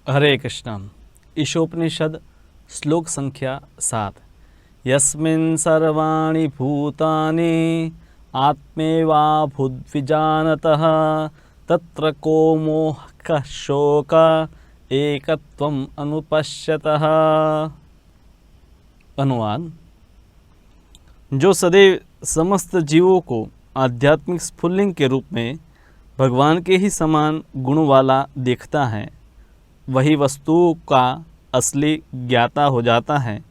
हरे कृष्ण। ईशोपनिषद श्लोक संख्या 7। यस्मिन् सर्वाणि भूतानि आत्मेवाभूद्विजानतः तत्र को मोहः शोकः एकत्वम् अनुपश्यतः। अनुवाद: जो सदैव समस्त जीवों को आध्यात्मिक स्फुल्लिंग के रूप में भगवान के ही समान गुण वाला देखता है, वही वस्तु का असली ज्ञाता हो जाता है,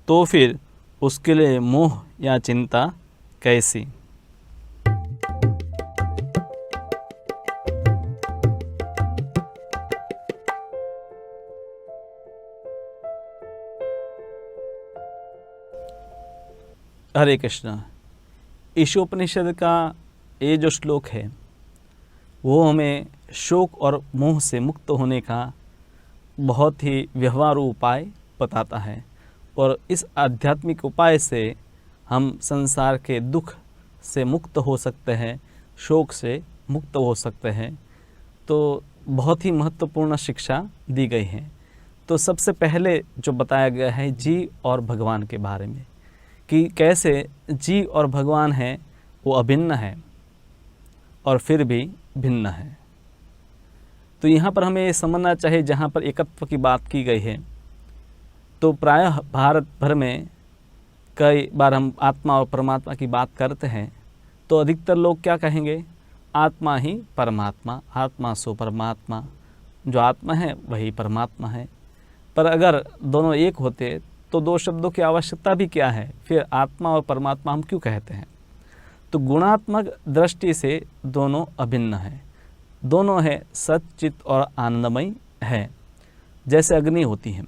तो फिर उसके लिए मोह या चिंता कैसी। हरे कृष्ण। ईशोपनिषद का ये जो श्लोक है वो हमें शोक और मोह से मुक्त होने का बहुत ही व्यवहारू उपाय बताता है, और इस आध्यात्मिक उपाय से हम संसार के दुख से मुक्त हो सकते हैं, शोक से मुक्त हो सकते हैं। तो बहुत ही महत्वपूर्ण शिक्षा दी गई है। तो सबसे पहले जो बताया गया है जीव और भगवान के बारे में, कि कैसे जीव और भगवान हैं वो अभिन्न है और फिर भी भिन्न है। तो यहाँ पर हमें ये समझना चाहिए, जहाँ पर एकत्व की बात की गई है, तो प्रायः भारत भर में कई बार हम आत्मा और परमात्मा की बात करते हैं तो अधिकतर लोग क्या कहेंगे, आत्मा ही परमात्मा, आत्मा सो परमात्मा, जो आत्मा है वही परमात्मा है। पर अगर दोनों एक होते तो दो शब्दों की आवश्यकता भी क्या है, फिर आत्मा और परमात्मा हम क्यों कहते हैं। तो गुणात्मक दृष्टि से दोनों अभिन्न हैं, दोनों है सच्चित और आनंदमय है। जैसे अग्नि होती है,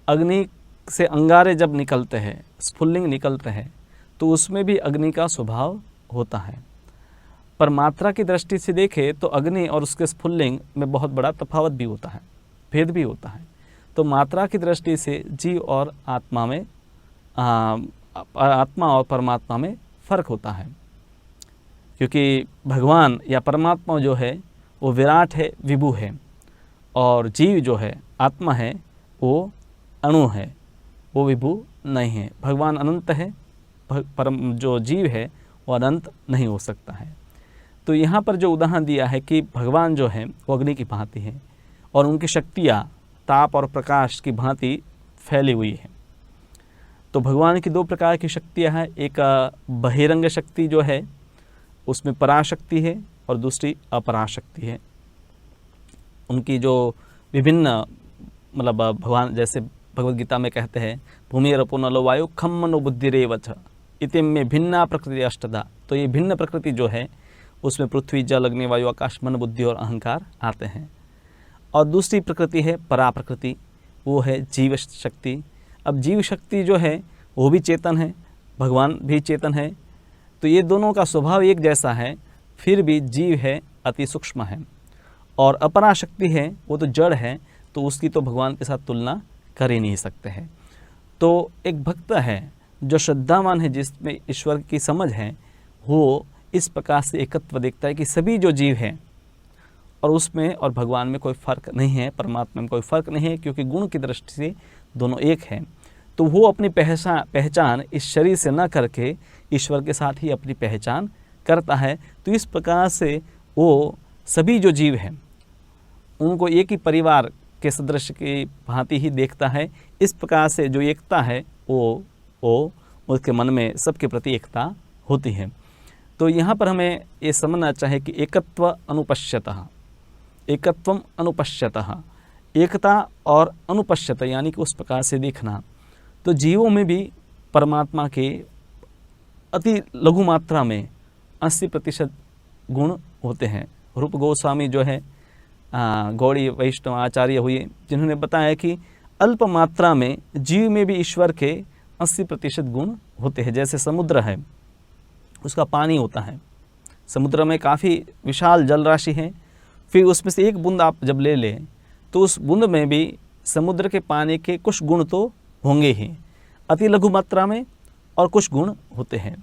अग्नि से अंगारे जब निकलते हैं, स्फुल्लिंग निकलते हैं, तो उसमें भी अग्नि का स्वभाव होता है। पर मात्रा की दृष्टि से देखें तो अग्नि और उसके स्फुल्लिंग में बहुत बड़ा तफावत भी होता है, भेद भी होता है। तो मात्रा की दृष्टि से जीव और आत्मा में आत्मा और परमात्मा में फर्क होता है, क्योंकि भगवान या परमात्मा जो है वो विराट है, विभु है, और जीव जो है आत्मा है वो अणु है, वो विभु नहीं है। भगवान अनंत है, परम जो जीव है वो अनंत नहीं हो सकता है। तो यहाँ पर जो उदाहरण दिया है कि भगवान जो है वो अग्नि की भांति है और उनकी शक्तियाँ ताप और प्रकाश की भांति फैली हुई है। तो भगवान की दो प्रकार की शक्तियाँ हैं, एक बहिरंग शक्ति जो है उसमें पराशक्ति है और दूसरी अपराशक्ति है। उनकी जो विभिन्न मतलब भगवान जैसे भगवद गीता में कहते हैं, भूमिरपो नलो वायु खम मनो बुद्धिरेवच इति में भिन्ना प्रकृति अष्टधा। तो ये भिन्न प्रकृति जो है उसमें पृथ्वी, जल, अग्नि, वायु, आकाश, मन, बुद्धि और अहंकार आते हैं। और दूसरी प्रकृति है परा प्रकृति, वो है जीव शक्ति। अब जीव शक्ति जो है वो भी चेतन है, भगवान भी चेतन है। तो ये दोनों का स्वभाव एक जैसा है, फिर भी जीव है अति सूक्ष्म है, और अपरा शक्ति है वो तो जड़ है, तो उसकी तो भगवान के साथ तुलना कर ही नहीं सकते हैं। तो एक भक्त है जो श्रद्धावान है, जिसमें ईश्वर की समझ है, वो इस प्रकार से एकत्व देखता है कि सभी जो जीव हैं और उसमें और भगवान में कोई फ़र्क नहीं है, परमात्मा में कोई फ़र्क नहीं है, क्योंकि गुण की दृष्टि से दोनों एक हैं। तो वो अपनी पहचान इस शरीर से न करके ईश्वर के साथ ही अपनी पहचान करता है। तो इस प्रकार से वो सभी जो जीव हैं उनको एक ही परिवार के सदस्य की भांति ही देखता है। इस प्रकार से जो एकता है वो उसके मन में सबके प्रति एकता होती है। तो यहाँ पर हमें ये समझना चाहिए कि एकत्व अनुपश्यतः, एकत्वम अनुपश्यतः, एकता और अनुपश्यत यानी कि उस प्रकार से देखना। तो जीवों में भी परमात्मा के अति लघु मात्रा में 80% गुण होते हैं। रूप गोस्वामी जो है गौड़ी वैष्णव आचार्य हुए, जिन्होंने बताया कि अल्प मात्रा में जीव में भी ईश्वर के 80% गुण होते हैं। जैसे समुद्र है, उसका पानी होता है, समुद्र में काफ़ी विशाल जल राशि है, फिर उसमें से एक बूंद आप जब ले लें तो उस बूंद में भी समुद्र के पानी के कुछ गुण तो होंगे ही, अति लघु मात्रा में, और कुछ गुण होते हैं।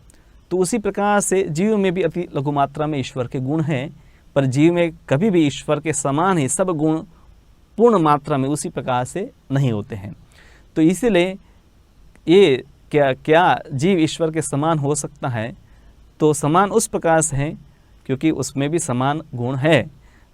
तो उसी प्रकार से जीव में भी अति लघु मात्रा में ईश्वर के गुण हैं, पर जीव में कभी भी ईश्वर के समान ही सब गुण पूर्ण मात्रा में उसी प्रकार से नहीं होते हैं। तो इसीलिए ये क्या जीव ईश्वर के समान हो सकता है? तो समान उस प्रकार से है क्योंकि उसमें भी समान गुण है,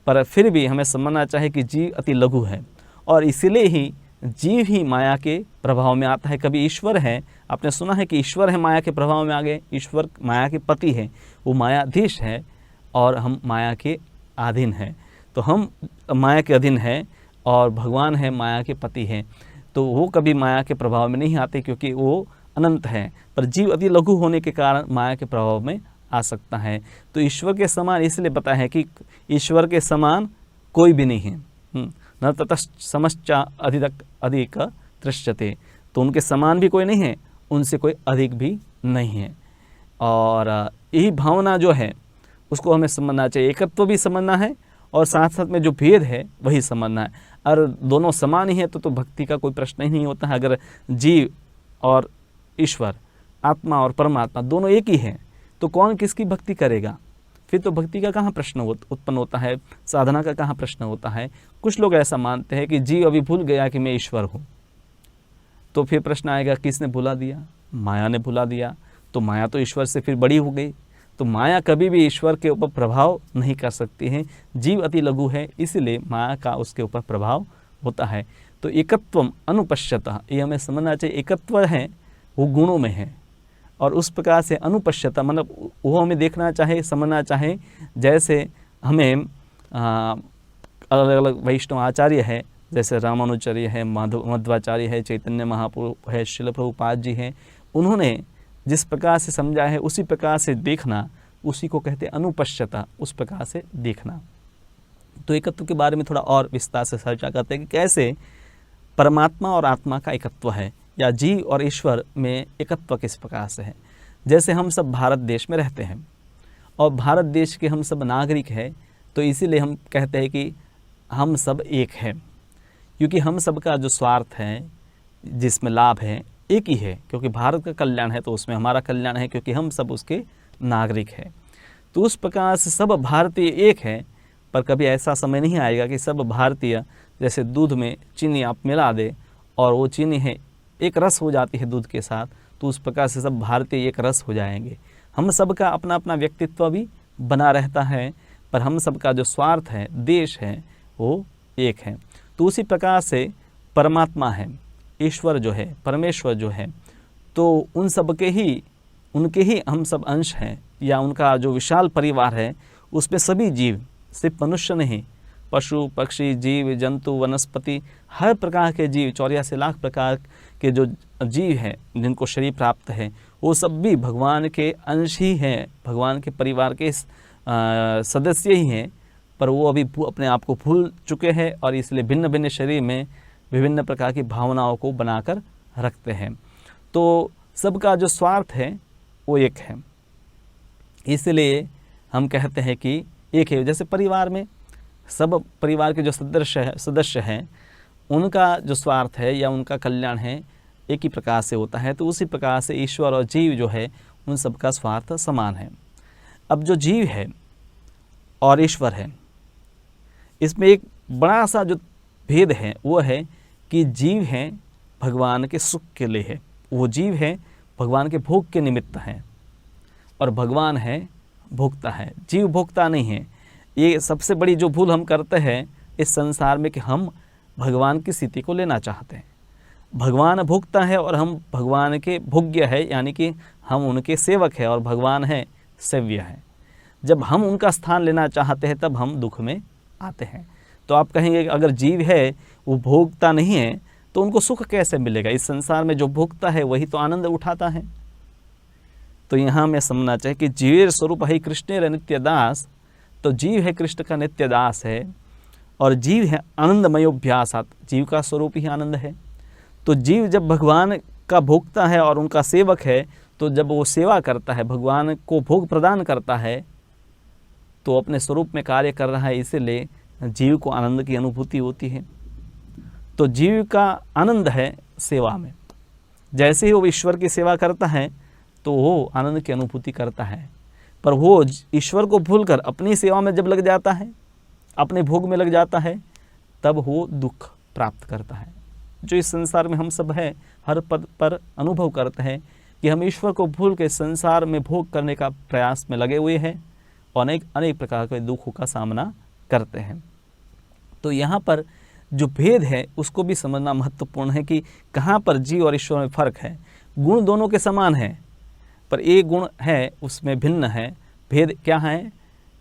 पर फिर भी हमें समझना चाहिए कि जीव अति लघु है और इसीलिए ही जीव ही माया के प्रभाव में आता है। कभी ईश्वर है, आपने सुना है कि ईश्वर है माया के प्रभाव में आ गए, ईश्वर माया के पति है, वो मायाधीश है और हम माया के अधीन हैं। तो हम माया के अधीन हैं और भगवान है माया के पति हैं, तो वो कभी माया के प्रभाव में नहीं आते क्योंकि वो अनंत है, पर जीव अति लघु होने के कारण माया के प्रभाव में आ सकता है। तो ईश्वर के समान इसलिए बताया है कि ईश्वर के समान कोई भी नहीं है, न ततश्च समश्चा अधिक दृश्यते, तो उनके समान भी कोई नहीं है, उनसे कोई अधिक भी नहीं है। और यही भावना जो है उसको हमें समझना चाहिए, एकत्व भी समझना है और साथ साथ में जो भेद है वही समझना है। और दोनों समान ही है तो भक्ति का कोई प्रश्न ही नहीं होता है। अगर जीव और ईश्वर, आत्मा और परमात्मा दोनों एक ही हैं तो कौन किसकी भक्ति करेगा? फिर तो भक्ति का कहाँ प्रश्न उत्पन्न होता है, साधना का कहाँ प्रश्न होता है। कुछ लोग ऐसा मानते हैं कि जीव अभी भूल गया कि मैं ईश्वर हूँ, तो फिर प्रश्न आएगा किसने भुला दिया? माया ने भुला दिया। तो माया तो ईश्वर से फिर बड़ी हो गई, तो माया कभी भी ईश्वर के ऊपर प्रभाव नहीं कर सकती है। जीव अति लघु है, इसलिए माया का उसके ऊपर प्रभाव होता है। तो एकत्वम अनुपश्यतः, ये हमें समझना चाहिए। एकत्व है वो गुणों में है और उस प्रकार से अनुपश्यता मतलब वो हमें देखना चाहे, समझना चाहे। जैसे हमें अलग अलग वैष्णव आचार्य है, जैसे रामानुचार्य है, मध्वाचार्य है, चैतन्य महाप्रभु है, श्रील प्रभुपाद जी हैं, उन्होंने जिस प्रकार से समझा है उसी प्रकार से देखना, उसी को कहते हैं अनुपश्यता, उस प्रकार से देखना। तो एकत्व के बारे में थोड़ा और विस्तार से चर्चा करते हैं कि कैसे परमात्मा और आत्मा का एकत्व है या जीव और ईश्वर में एकत्व किस प्रकार से है। जैसे हम सब भारत देश में रहते हैं और भारत देश के हम सब नागरिक हैं, तो इसीलिए हम कहते हैं कि हम सब एक हैं, क्योंकि हम सब का जो स्वार्थ है, जिसमें लाभ है, एक ही है। क्योंकि भारत का कल्याण है तो उसमें हमारा कल्याण है, क्योंकि हम सब उसके नागरिक हैं। तो उस प्रकार से सब भारतीय एक है, पर कभी ऐसा समय नहीं आएगा कि सब भारतीय जैसे दूध में चीनी आप मिला दे और वो चीनी है एक रस हो जाती है दूध के साथ, तो उस प्रकार से सब भारतीय एक रस हो जाएंगे। हम सब का अपना अपना व्यक्तित्व भी बना रहता है, पर हम सब का जो स्वार्थ है, देश है, वो एक है। तो उसी प्रकार से परमात्मा है, ईश्वर जो है, परमेश्वर जो है, तो उन सब के ही, उनके ही हम सब अंश हैं, या उनका जो विशाल परिवार है उसमें सभी जीव, सिर्फ मनुष्य नहीं, पशु पक्षी जीव जंतु वनस्पति, हर प्रकार के जीव, 84 लाख प्रकार के जो जीव हैं जिनको शरीर प्राप्त है, वो सब भी भगवान के अंश ही हैं, भगवान के परिवार के सदस्य ही हैं। पर वो अभी अपने आप को भूल चुके हैं और इसलिए भिन्न भिन्न शरीर में विभिन्न प्रकार की भावनाओं को बनाकर रखते हैं। तो सबका जो स्वार्थ है वो एक है, इसलिए हम कहते हैं कि एक है। जैसे परिवार में सब परिवार के जो सदस्य हैं उनका जो स्वार्थ है या उनका कल्याण है एक ही प्रकार से होता है, तो उसी प्रकार से ईश्वर और जीव जो है उन सब का स्वार्थ समान है। अब जो जीव है और ईश्वर है, इसमें एक बड़ा सा जो भेद है वो है कि जीव है भगवान के सुख के लिए है, वो जीव है भगवान के भोग के निमित्त है, और भगवान है भोक्ता है, जीव भोक्ता नहीं है। ये सबसे बड़ी जो भूल हम करते हैं इस संसार में कि हम भगवान की स्थिति को लेना चाहते हैं। भगवान भोक्ता है और हम भगवान के भोग्य है, यानी कि हम उनके सेवक हैं और भगवान है सेव्य है। जब हम उनका स्थान लेना चाहते हैं तब हम दुख में आते हैं। तो आप कहेंगे अगर जीव है वो भोगता नहीं है तो उनको सुख कैसे मिलेगा? इस संसार में जो भोगता है वही तो आनंद उठाता है। तो यहाँ हमें समझना चाहिए कि जीवेर स्वरूप है कृष्णेर नित्य दास, तो जीव है कृष्ण का नित्य दास है और जीव है आनंदमयोभ्यासात, जीव का स्वरूप ही आनंद है। तो जीव जब भगवान का भोगता है और उनका सेवक है, तो जब वो सेवा करता है, भगवान को भोग प्रदान करता है, तो अपने स्वरूप में कार्य कर रहा है, इसीलिए जीव को आनंद की अनुभूति होती है। तो जीव का आनंद है सेवा में। जैसे ही वो ईश्वर की सेवा करता है तो वो आनंद की अनुभूति करता है, पर वो ईश्वर को भूलकर अपनी सेवा में जब लग जाता है, अपने भोग में लग जाता है, तब वो दुख प्राप्त करता है। जो इस संसार में हम सब हैं, हर पद पर अनुभव करते हैं कि हम ईश्वर को भूल के संसार में भोग करने का प्रयास में लगे हुए हैं और अनेक प्रकार के दुखों का सामना करते हैं। तो यहाँ पर जो भेद है उसको भी समझना महत्वपूर्ण है कि कहाँ पर जीव और ईश्वर में फर्क है। गुण दोनों के समान हैं, पर एक गुण है उसमें भिन्न है। भेद क्या है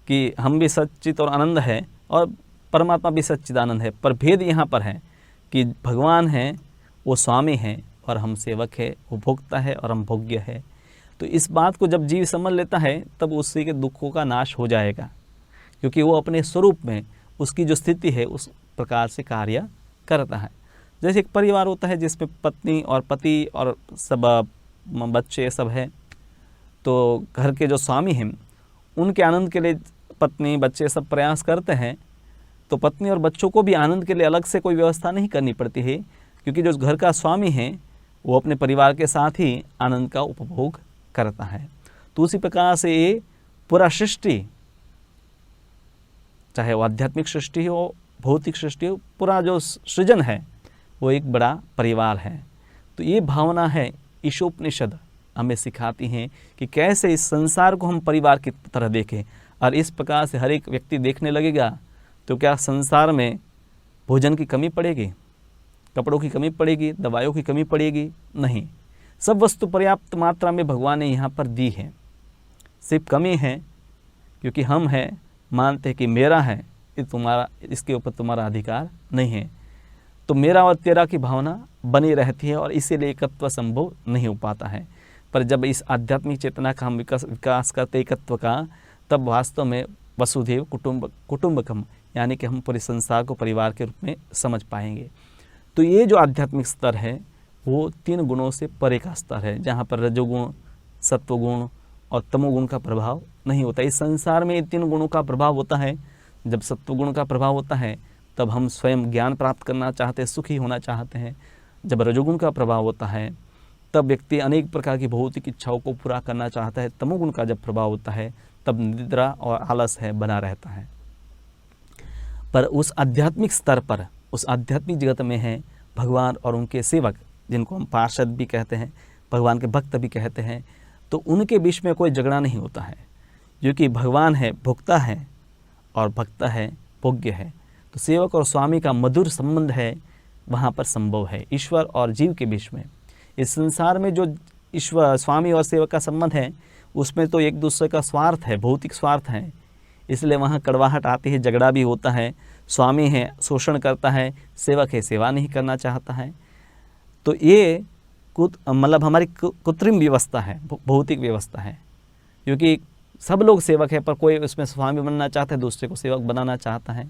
कि हम भी सच्चित और आनंद है और परमात्मा भी सच्चिदानंद है, पर भेद यहाँ पर है कि भगवान है वो स्वामी है और हम सेवक है, वो भोक्ता है और हम भोग्य है। तो इस बात को जब जीव समझ लेता है तब उसी के दुखों का नाश हो जाएगा, क्योंकि वो अपने स्वरूप में उसकी जो स्थिति है उस प्रकार से कार्य करता है। जैसे एक परिवार होता है जिसमें पत्नी और पति और सब बच्चे सब है, तो घर के जो स्वामी हैं उनके आनंद के लिए पत्नी बच्चे सब प्रयास करते हैं, तो पत्नी और बच्चों को भी आनंद के लिए अलग से कोई व्यवस्था नहीं करनी पड़ती है, क्योंकि जो घर का स्वामी है वो अपने परिवार के साथ ही आनंद का उपभोग करता है। तो उसी प्रकार से ये पूरा सृष्टि, चाहे वो आध्यात्मिक सृष्टि हो, भौतिक सृष्टि हो, पूरा जो सृजन है वो एक बड़ा परिवार है। तो ये भावना है ईशोपनिषद हमें सिखाती हैं कि कैसे इस संसार को हम परिवार की तरह देखें। और इस प्रकार से हर एक व्यक्ति देखने लगेगा तो क्या संसार में भोजन की कमी पड़ेगी, कपड़ों की कमी पड़ेगी, दवाइयों की कमी पड़ेगी? नहीं, सब वस्तु पर्याप्त मात्रा में भगवान ने यहाँ पर दी है। सिर्फ कमी है क्योंकि हम हैं मानते हैं कि मेरा है, ये तुम्हारा, इसके ऊपर तुम्हारा अधिकार नहीं है। तो मेरा और तेरा की भावना बनी रहती है और इसीलिए एकत्व संभव नहीं हो पाता है। पर जब इस आध्यात्मिक चेतना का हम विकास करते एकत्व का, तब वास्तव में वसुधैव कुटुंबकम, यानी कि हम पूरे संसार को परिवार के रूप में समझ पाएंगे। तो ये जो आध्यात्मिक स्तर है वो 3 गुणों से परे का स्तर है, जहाँ पर रजोगुण, सत्वगुण और तमोगुण का प्रभाव नहीं होता। इस संसार में 3 गुणों का प्रभाव होता है। जब सत्वगुण का प्रभाव होता है तब हम स्वयं ज्ञान प्राप्त करना चाहते हैं, सुखी होना चाहते हैं। जब रजोगुण का प्रभाव होता है तब व्यक्ति अनेक प्रकार की भौतिक इच्छाओं को पूरा करना चाहता है। तमोगुण का जब प्रभाव होता है तब निद्रा और आलस है बना रहता है। पर उस आध्यात्मिक स्तर पर, उस आध्यात्मिक जगत में है भगवान और उनके सेवक, जिनको हम पार्षद भी कहते हैं, भगवान के भक्त भी कहते हैं, तो उनके बीच में कोई झगड़ा नहीं होता है, क्योंकि भगवान है भोक्ता है और भक्त है भोग्य है। तो सेवक और स्वामी का मधुर संबंध है, वहाँ पर संभव है ईश्वर और जीव के बीच में। इस संसार में जो ईश्वर स्वामी और सेवक का संबंध है उसमें तो एक दूसरे का स्वार्थ है, भौतिक स्वार्थ है, इसलिए वहाँ कड़वाहट आती है, झगड़ा भी होता है। स्वामी है शोषण करता है, सेवक है सेवा नहीं करना चाहता है। तो ये मतलब हमारी कृत्रिम व्यवस्था है, भौतिक व्यवस्था है, क्योंकि सब लोग सेवक है पर कोई उसमें स्वामी बनना चाहता है, दूसरे को सेवक बनाना चाहता है।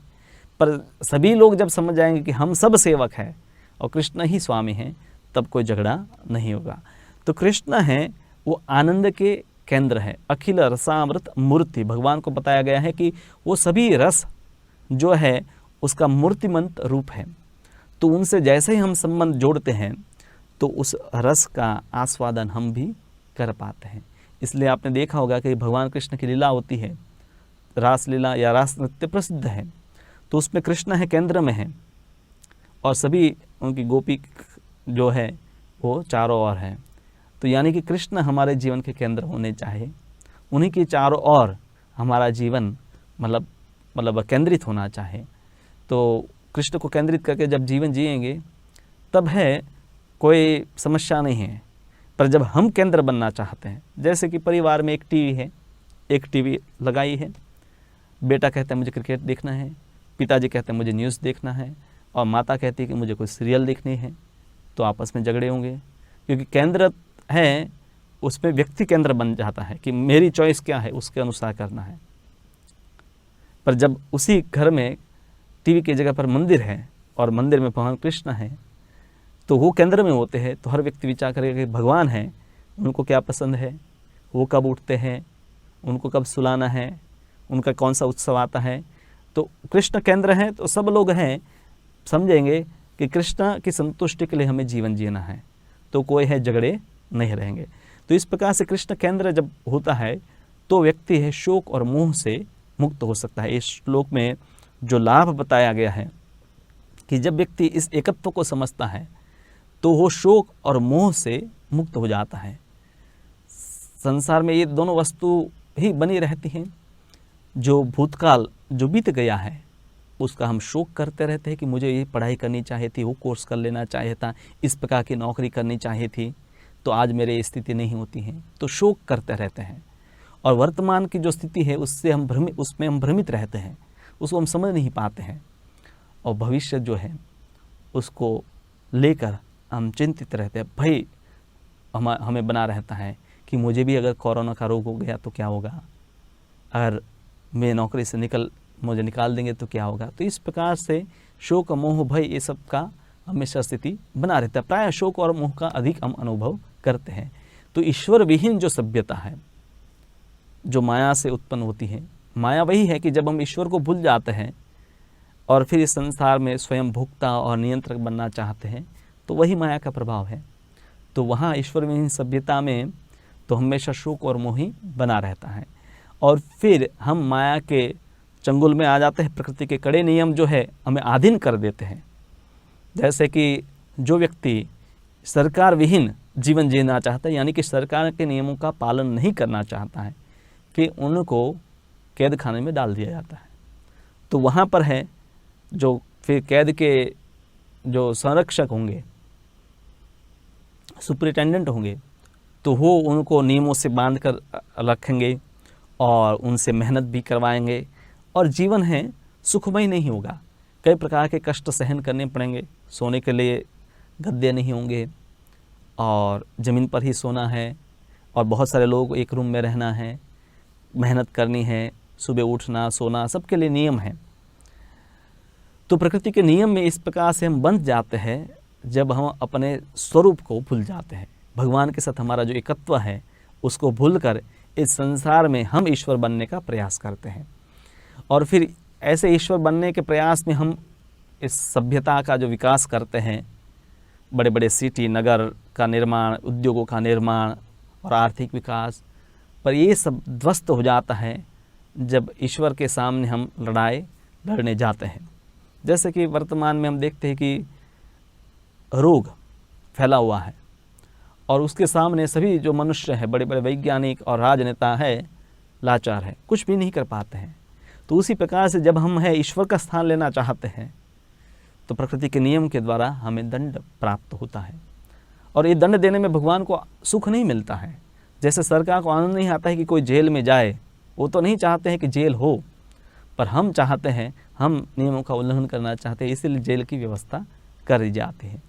पर सभी लोग जब समझ जाएंगे कि हम सब सेवक हैं और कृष्ण ही स्वामी हैं, तब कोई झगड़ा नहीं होगा। तो कृष्ण है वो आनंद के केंद्र है, अखिल रसामृत मूर्ति। भगवान को बताया गया है कि वो सभी रस जो है उसका मूर्तिमंत रूप है। तो उनसे जैसे ही हम संबंध जोड़ते हैं तो उस रस का आस्वादन हम भी कर पाते हैं। इसलिए आपने देखा होगा कि भगवान कृष्ण की लीला होती है, रासलीला या रास नृत्य प्रसिद्ध है, तो उसमें कृष्ण है केंद्र में है और सभी उनकी गोपी जो है वो चारों ओर है। तो यानी कि कृष्ण हमारे जीवन के केंद्र होने चाहिए, उन्हीं के चारों ओर हमारा जीवन मतलब केंद्रित होना चाहिए। तो कृष्ण को केंद्रित करके जब जीवन जिएंगे तब है कोई समस्या नहीं है। पर जब हम केंद्र बनना चाहते हैं, जैसे कि परिवार में एक टीवी है, एक टीवी लगाई है, बेटा कहता है मुझे क्रिकेट देखना है, पिताजी कहते हैं मुझे न्यूज़ देखना है और माता कहती है कि मुझे कोई सीरियल देखनी है, तो आपस में झगड़े होंगे, क्योंकि केंद्र है उसमें व्यक्ति केंद्र बन जाता है कि मेरी चॉइस क्या है उसके अनुसार करना है। पर जब उसी घर में टीवी की जगह पर मंदिर है और मंदिर में भगवान कृष्ण है, तो वो केंद्र में होते हैं, तो हर व्यक्ति विचार करेगा कि भगवान है, उनको क्या पसंद है, वो कब उठते हैं, उनको कब सुलाना है, उनका कौन सा उत्सव आता है। तो कृष्ण केंद्र है तो सब लोग हैं समझेंगे कि कृष्ण की संतुष्टि के लिए हमें जीवन जीना है, तो कोई है झगड़े नहीं रहेंगे। तो इस प्रकार से कृष्ण केंद्र जब होता है तो व्यक्ति है शोक और मोह से मुक्त हो सकता है। इस श्लोक में जो लाभ बताया गया है कि जब व्यक्ति इस एकत्व को समझता है तो वो शोक और मोह से मुक्त हो जाता है। संसार में ये दोनों वस्तु ही बनी रहती हैं। जो भूतकाल जो बीत गया है उसका हम शोक करते रहते हैं कि मुझे ये पढ़ाई करनी चाहिए थी, वो कोर्स कर लेना चाहिए था, इस प्रकार की नौकरी करनी चाहिए थी, तो आज मेरे स्थिति नहीं होती है, तो शोक करते रहते हैं। और वर्तमान की जो स्थिति है उसमें हम भ्रमित रहते हैं, उसको हम समझ नहीं पाते हैं। और भविष्य जो है उसको लेकर हम चिंतित रहते हैं। भय हमें बना रहता है कि मुझे भी अगर कोरोना का रोग हो गया तो क्या होगा, अगर मैं नौकरी से मुझे निकाल देंगे तो क्या होगा। तो इस प्रकार से शोक मोह भय ये सब का हमेशा स्थिति बना रहता है। प्राय शोक और मोह का अधिक हम अनुभव करते हैं। तो ईश्वर विहीन जो सभ्यता है जो माया से उत्पन्न होती है, माया वही है कि जब हम ईश्वर को भूल जाते हैं और फिर इस संसार में स्वयं भोक्ता और नियंत्रक बनना चाहते हैं, तो वही माया का प्रभाव है। तो वहाँ ईश्वर विहीन सभ्यता में तो हमेशा शोक और मोह ही बना रहता है। और फिर हम माया के चंगुल में आ जाते हैं। प्रकृति के कड़े नियम जो है हमें अधीन कर देते हैं। जैसे कि जो व्यक्ति सरकार विहीन जीवन जीना चाहता है, यानी कि सरकार के नियमों का पालन नहीं करना चाहता है, कि उनको कैद खाने में डाल दिया जाता है। तो वहाँ पर है जो फिर कैद के जो संरक्षक होंगे, सुपरिटेंडेंट होंगे, तो वो उनको नियमों से बांध कर रखेंगे और उनसे मेहनत भी करवाएंगे। और जीवन है सुखमय नहीं होगा, कई प्रकार के कष्ट सहन करने पड़ेंगे। सोने के लिए गद्दे नहीं होंगे और ज़मीन पर ही सोना है, और बहुत सारे लोग एक रूम में रहना है, मेहनत करनी है, सुबह उठना सोना सबके लिए नियम है। तो प्रकृति के नियम में इस प्रकार से हम बंध जाते हैं जब हम अपने स्वरूप को भूल जाते हैं। भगवान के साथ हमारा जो एकत्व है उसको भूलकर इस संसार में हम ईश्वर बनने का प्रयास करते हैं। और फिर ऐसे ईश्वर बनने के प्रयास में हम इस सभ्यता का जो विकास करते हैं, बड़े बड़े सिटी नगर का निर्माण, उद्योगों का निर्माण और आर्थिक विकास, पर ये सब ध्वस्त हो जाता है जब ईश्वर के सामने हम लड़ाई लड़ने जाते हैं। जैसे कि वर्तमान में हम देखते हैं कि रोग फैला हुआ है और उसके सामने सभी जो मनुष्य हैं, बड़े बड़े वैज्ञानिक और राजनेता है, लाचार है, कुछ भी नहीं कर पाते हैं। तो उसी प्रकार से जब हम ईश्वर का स्थान लेना चाहते हैं तो प्रकृति के नियम के द्वारा हमें दंड प्राप्त होता है। और ये दंड देने में भगवान को सुख नहीं मिलता है। जैसे सरकार को आनंद नहीं आता है कि कोई जेल में जाए, वो तो नहीं चाहते हैं कि जेल हो, पर हम चाहते हैं, हम नियमों का उल्लंघन करना चाहते हैं, इसीलिए जेल की व्यवस्था करी जाती है।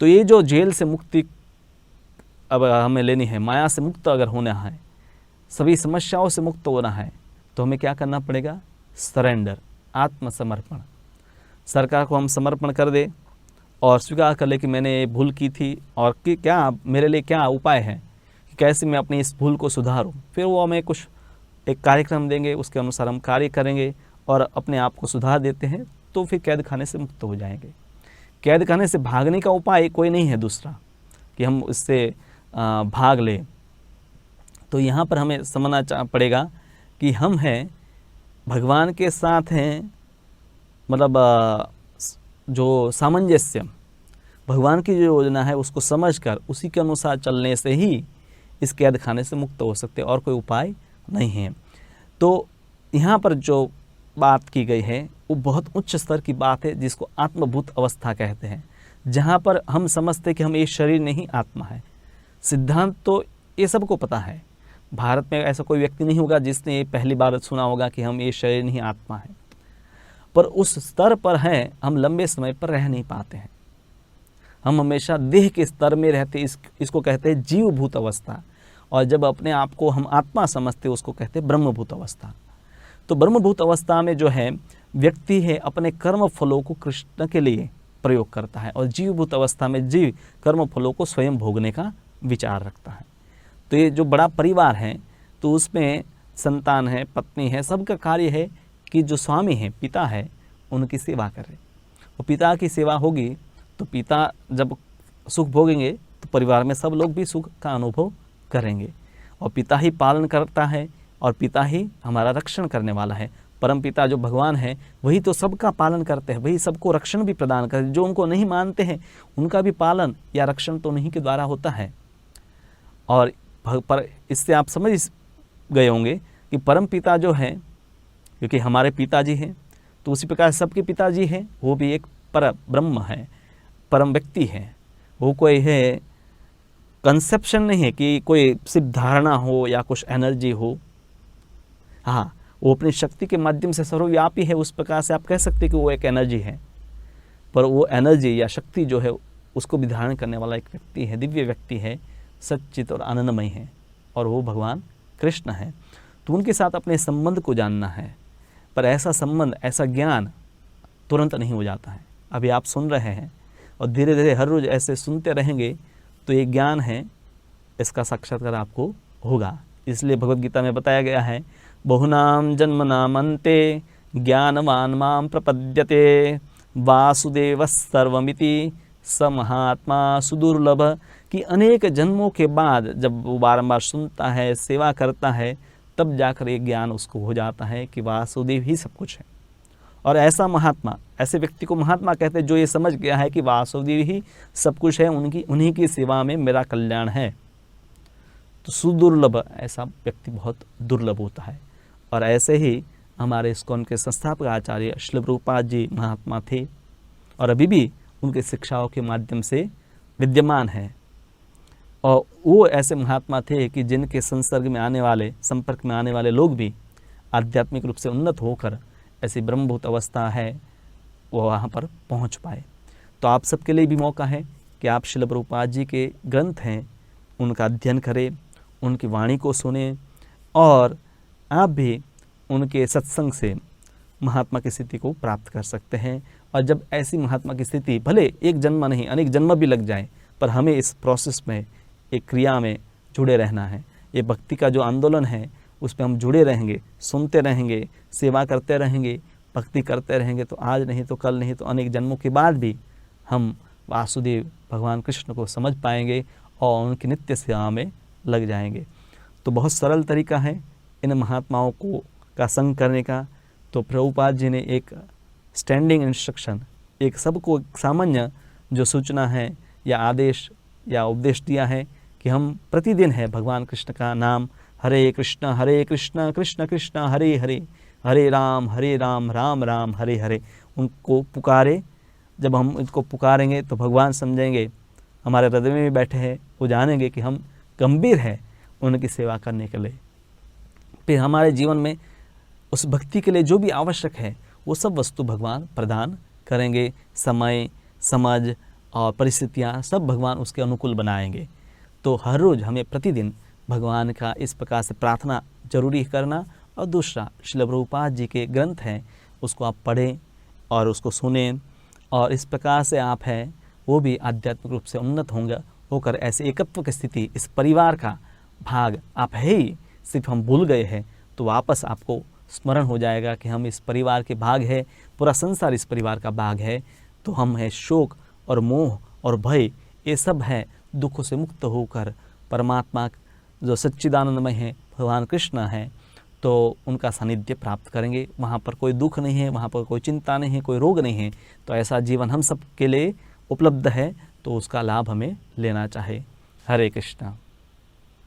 तो ये जो जेल से मुक्ति अब हमें लेनी है, माया से मुक्त अगर होना है, सभी समस्याओं से मुक्त होना है, तो हमें क्या करना पड़ेगा? सरेंडर, आत्मसमर्पण। सरकार को हम समर्पण कर दे और स्वीकार कर ले कि मैंने भूल की थी और कि क्या मेरे लिए क्या उपाय है कि कैसे मैं अपनी इस भूल को सुधारूं। फिर वो हमें कुछ एक कार्यक्रम देंगे, उसके अनुसार हम कार्य करेंगे और अपने आप को सुधार देते हैं, तो फिर कैद खाने से मुक्त हो जाएंगे। कैद खाने से भागने का उपाय कोई नहीं है दूसरा कि हम इससे भाग ले। तो यहाँ पर हमें समझना पड़ेगा कि हम हैं भगवान के साथ हैं, मतलब जो सामंजस्य, भगवान की जो योजना है उसको समझकर उसी के अनुसार चलने से ही इस कैद खाने से मुक्त हो सकते, और कोई उपाय नहीं है। तो यहाँ पर जो बात की गई है वो बहुत उच्च स्तर की बात है, जिसको आत्मभूत अवस्था कहते हैं, जहाँ पर हम समझते कि हम ये शरीर नहीं आत्मा है। सिद्धांत तो ये सबको पता है, भारत में ऐसा कोई व्यक्ति नहीं होगा जिसने ये पहली बार सुना होगा कि हम ये शरीर नहीं आत्मा है। पर उस स्तर पर है, हम लंबे समय पर रह नहीं पाते हैं, हम हमेशा देह के स्तर में रहते। इसको कहते हैं जीवभूत अवस्था, और जब अपने आप को हम आत्मा समझते उसको कहते हैं ब्रह्मभूत अवस्था। तो ब्रह्मभूत अवस्था में जो है व्यक्ति है अपने कर्म फलों को कृष्ण के लिए प्रयोग करता है, और जीवभूत अवस्था में जीव कर्म फलों को स्वयं भोगने का विचार रखता है। तो ये जो बड़ा परिवार है, तो उसमें संतान है, पत्नी है, सबका कार्य है कि जो स्वामी है, पिता है, उनकी सेवा करे। और पिता की सेवा होगी तो पिता जब सुख भोगेंगे तो परिवार में सब लोग भी सुख का अनुभव करेंगे। और पिता ही पालन करता है और पिता ही हमारा रक्षण करने वाला है। परमपिता जो भगवान है वही तो सबका पालन करते हैं, वही सबको रक्षण भी प्रदान करते हैं। जो उनको नहीं मानते हैं उनका भी पालन या रक्षण तो उन्हीं के द्वारा होता है। और पर इससे आप समझ गए होंगे कि परमपिता जो है, क्योंकि हमारे पिताजी हैं तो उसी प्रकार सबके पिताजी हैं, वो भी एक पर ब्रह्म है, परम व्यक्ति है। वो कोई है कंसेप्शन नहीं है कि कोई सिर्फ धारणा हो या कुछ एनर्जी हो। हाँ, वो अपनी शक्ति के माध्यम से सर्वव्यापी है, उस प्रकार से आप कह सकते हैं कि वो एक एनर्जी है। पर वो एनर्जी या शक्ति जो है उसको भी धारण करने वाला एक व्यक्ति है, दिव्य व्यक्ति है, सच्चित और आनंदमय है, और वो भगवान कृष्ण है। तो उनके साथ अपने संबंध को जानना है। पर ऐसा संबंध, ऐसा ज्ञान तुरंत नहीं हो जाता है। अभी आप सुन रहे हैं और धीरे धीरे हर रोज़ ऐसे सुनते रहेंगे तो ये ज्ञान है, इसका साक्षात्कार आपको होगा। इसलिए भगवद गीता में बताया गया है, बहुनाम जन्मनाम अन्ते ज्ञानवान माम प्रपद्यते वासुदेव सर्वमिति स महात्मा सुदुर्लभ। कि अनेक जन्मों के बाद जब वो बारंबार सुनता है, सेवा करता है, तब जाकर ये ज्ञान उसको हो जाता है कि वासुदेव ही सब कुछ है। और ऐसा महात्मा, ऐसे व्यक्ति को महात्मा कहते हैं जो ये समझ गया है कि वासुदेव ही सब कुछ है, उन्हीं की सेवा में मेरा कल्याण है। तो सुदुर्लभ, ऐसा व्यक्ति बहुत दुर्लभ होता है। और ऐसे ही हमारे इस्कॉन के संस्थापक आचार्य श्रील प्रभुपाद जी महात्मा थे और अभी भी उनके शिक्षाओं के माध्यम से विद्यमान है। और वो ऐसे महात्मा थे कि जिनके संसर्ग में आने वाले, संपर्क में आने वाले लोग भी आध्यात्मिक रूप से उन्नत होकर ऐसी ब्रह्मभूत अवस्था है वो वहाँ पर पहुँच पाए। तो आप सबके लिए भी मौका है कि आप श्रील प्रभुपाद जी के ग्रंथ हैं उनका अध्ययन करें, उनकी वाणी को सुने, और आप भी उनके सत्संग से महात्मा की स्थिति को प्राप्त कर सकते हैं। और जब ऐसी महात्मा की स्थिति, भले एक जन्म नहीं अनेक जन्म भी लग जाए, पर हमें इस प्रोसेस में, एक क्रिया में जुड़े रहना है। ये भक्ति का जो आंदोलन है उस पर हम जुड़े रहेंगे, सुनते रहेंगे, सेवा करते रहेंगे, भक्ति करते रहेंगे, तो आज नहीं तो कल नहीं तो अनेक जन्मों के बाद भी हम वासुदेव भगवान कृष्ण को समझ पाएंगे और उनकी नित्य सेवा में लग जाएंगे। तो बहुत सरल तरीका है इन महात्माओं को का संग करने का। तो प्रभुपाद जी ने एक स्टैंडिंग इंस्ट्रक्शन, एक सबको सामान्य जो सूचना है या आदेश या उपदेश दिया है कि हम प्रतिदिन है भगवान कृष्ण का नाम हरे कृष्ण कृष्ण कृष्ण हरे हरे, हरे राम राम राम हरे हरे, उनको पुकारे। जब हम इनको पुकारेंगे तो भगवान समझेंगे हमारे हृदय में बैठे हैं, वो जानेंगे कि हम गंभीर हैं उनकी सेवा करने के लिए। फिर हमारे जीवन में उस भक्ति के लिए जो भी आवश्यक है वो सब वस्तु भगवान प्रदान करेंगे। समय, समझ और परिस्थितियाँ सब भगवान उसके अनुकूल बनाएंगे। तो हर रोज़ हमें प्रतिदिन भगवान का इस प्रकार से प्रार्थना जरूरी करना। और दूसरा, श्रील प्रभुपाद जी के ग्रंथ हैं उसको आप पढ़ें और उसको सुनें, और इस प्रकार से आप हैं वो भी आध्यात्मिक रूप से उन्नत होकर ऐसे एकत्व की स्थिति, इस परिवार का भाग आप है ही, सिर्फ हम भूल गए हैं तो वापस आपको स्मरण हो जाएगा कि हम इस परिवार के भाग है, पूरा संसार इस परिवार का भाग है। तो हम है शोक और मोह और भय, ये सब है दुखों से मुक्त होकर परमात्मा जो सच्चिदानंदमय है, भगवान कृष्ण है, तो उनका सानिध्य प्राप्त करेंगे। वहाँ पर कोई दुख नहीं है, वहाँ पर कोई चिंता नहीं है, कोई रोग नहीं है। तो ऐसा जीवन हम सब के लिए उपलब्ध है, तो उसका लाभ हमें लेना चाहिए। हरे कृष्णा।